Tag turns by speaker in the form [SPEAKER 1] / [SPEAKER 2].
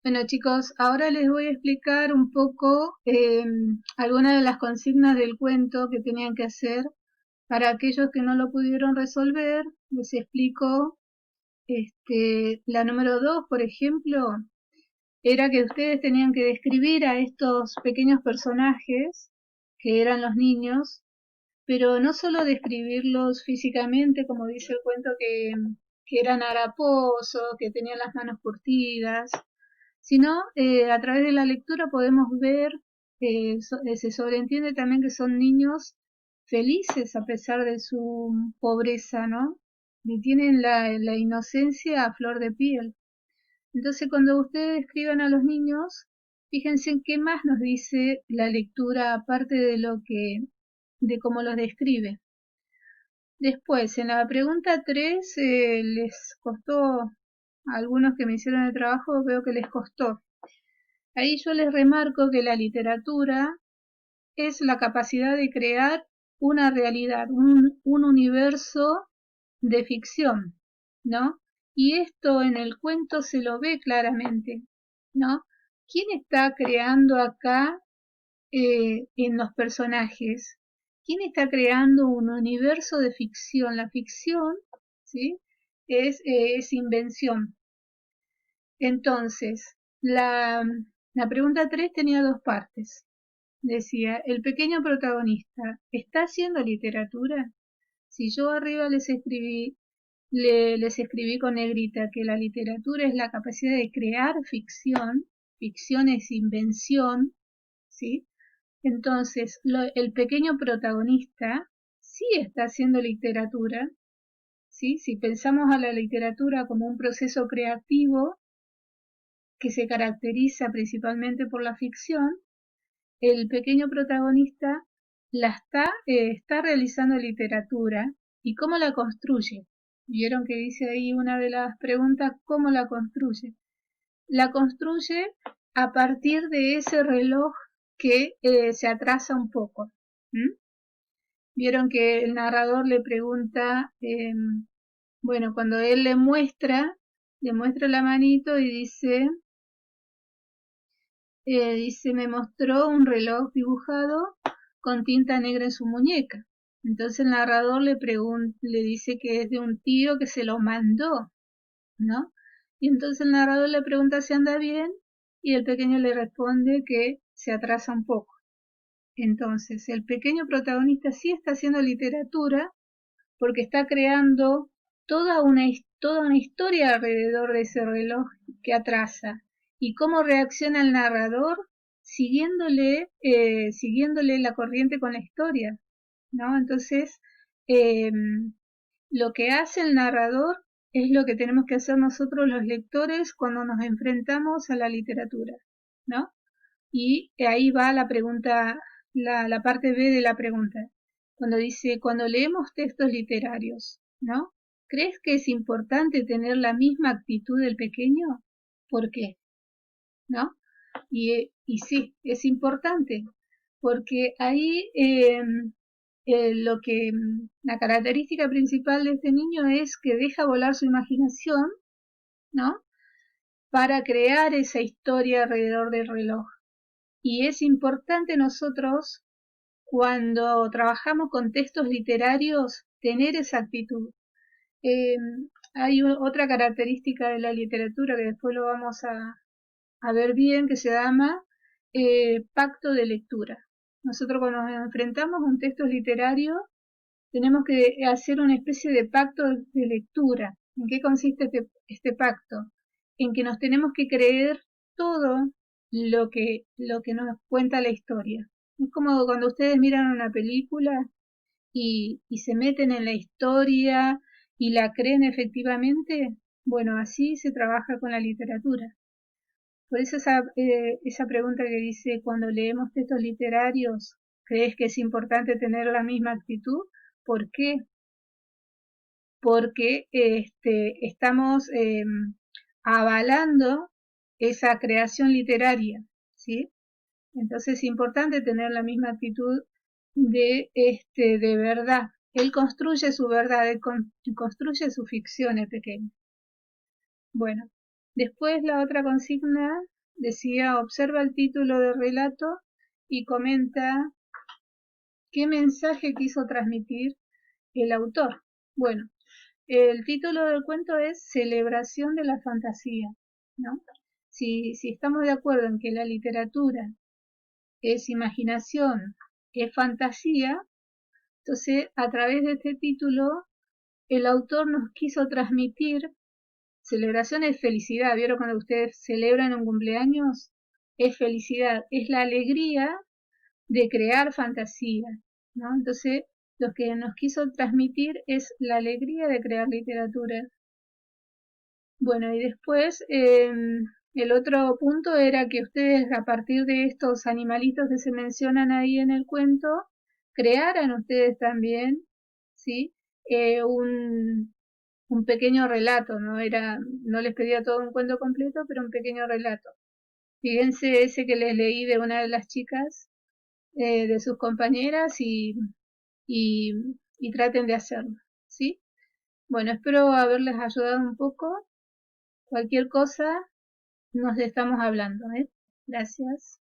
[SPEAKER 1] Bueno chicos, ahora les voy a explicar un poco algunas de las consignas del cuento que tenían que hacer. Para aquellos que no lo pudieron resolver, les explico. La número 2, por ejemplo, era que ustedes tenían que describir a estos pequeños personajes, que eran los niños, pero no solo describirlos físicamente, como dice el cuento, que eran haraposos, que tenían las manos curtidas, sino a través de la lectura podemos ver, se sobreentiende también que son niños felices a pesar de su pobreza, ¿no? Y tienen la inocencia a flor de piel. Entonces, cuando ustedes escriban a los niños, fíjense en qué más nos dice la lectura aparte de cómo los describe. Después, en la pregunta 3, les costó, a algunos que me hicieron el trabajo, veo que les costó. Ahí yo les remarco que la literatura es la capacidad de crear una realidad, un universo de ficción, ¿no? Y esto en el cuento se lo ve claramente, ¿no? ¿Quién está creando acá en los personajes? ¿Quién está creando un universo de ficción? La ficción, ¿sí? Es invención. Entonces, la pregunta 3 tenía dos partes. Decía, ¿el pequeño protagonista está haciendo literatura? Si yo arriba les escribí con negrita que la literatura es la capacidad de crear ficción, ficción es invención, ¿sí? Entonces, el pequeño protagonista sí está haciendo literatura, ¿sí? Si pensamos a la literatura como un proceso creativo que se caracteriza principalmente por la ficción, el pequeño protagonista está realizando literatura. ¿Y cómo la construye? Vieron que dice ahí una de las preguntas, ¿cómo la construye? La construye a partir de ese reloj que se atrasa un poco. ¿Mm? Vieron que el narrador le pregunta, bueno, cuando él le muestra la manito y dice, me mostró un reloj dibujado con tinta negra en su muñeca. Entonces el narrador le dice que es de un tío que se lo mandó, ¿no? Y entonces el narrador le pregunta si anda bien y el pequeño le responde que se atrasa un poco. Entonces el pequeño protagonista sí está haciendo literatura porque está creando toda una historia alrededor de ese reloj que atrasa. ¿Y cómo reacciona el narrador? Siguiéndole la corriente con la historia, ¿no? Entonces, eh, lo que hace el narrador es lo que tenemos que hacer nosotros los lectores cuando nos enfrentamos a la literatura, ¿no? Y ahí va la pregunta, la parte B de la pregunta, cuando dice, cuando leemos textos literarios, ¿no? ¿Crees que es importante tener la misma actitud del pequeño? ¿Por qué? ¿No? Y sí, es importante, porque ahí la característica principal de este niño es que deja volar su imaginación, ¿no? Para crear esa historia alrededor del reloj. Y es importante nosotros, cuando trabajamos con textos literarios, tener esa actitud. Eh, Hay otra característica de la literatura que después lo vamos a ver bien, que se llama pacto de lectura. Nosotros cuando nos enfrentamos a un texto literario tenemos que hacer una especie de pacto de lectura. ¿En qué consiste este pacto? En que nos tenemos que creer todo lo que nos cuenta la historia. Es como cuando ustedes miran una película y se meten en la historia y la creen efectivamente. Bueno, así se trabaja con la literatura. Por eso esa pregunta que dice, cuando leemos textos literarios, ¿crees que es importante tener la misma actitud? ¿Por qué? Porque estamos avalando esa creación literaria, ¿sí? Entonces es importante tener la misma actitud de verdad. Él construye su verdad, él construye su ficción, el pequeño. Bueno, después la otra consigna decía, observa el título del relato y comenta qué mensaje quiso transmitir el autor. Bueno, el título del cuento es Celebración de la fantasía, ¿no? Si estamos de acuerdo en que la literatura es imaginación, es fantasía, entonces a través de este título el autor nos quiso transmitir, celebración es felicidad, ¿vieron cuando ustedes celebran un cumpleaños? Es felicidad, es la alegría de crear fantasía, ¿no? Entonces, lo que nos quiso transmitir es la alegría de crear literatura. Bueno, y después el otro punto era que ustedes a partir de estos animalitos que se mencionan ahí en el cuento, crearan ustedes también, ¿sí? Un pequeño relato, no les pedía todo un cuento completo, pero un pequeño relato. Fíjense ese que les leí de una de las chicas, de sus compañeras y, y traten de hacerlo, ¿sí? Bueno, espero haberles ayudado un poco. Cualquier cosa nos estamos hablando, ¿eh? Gracias.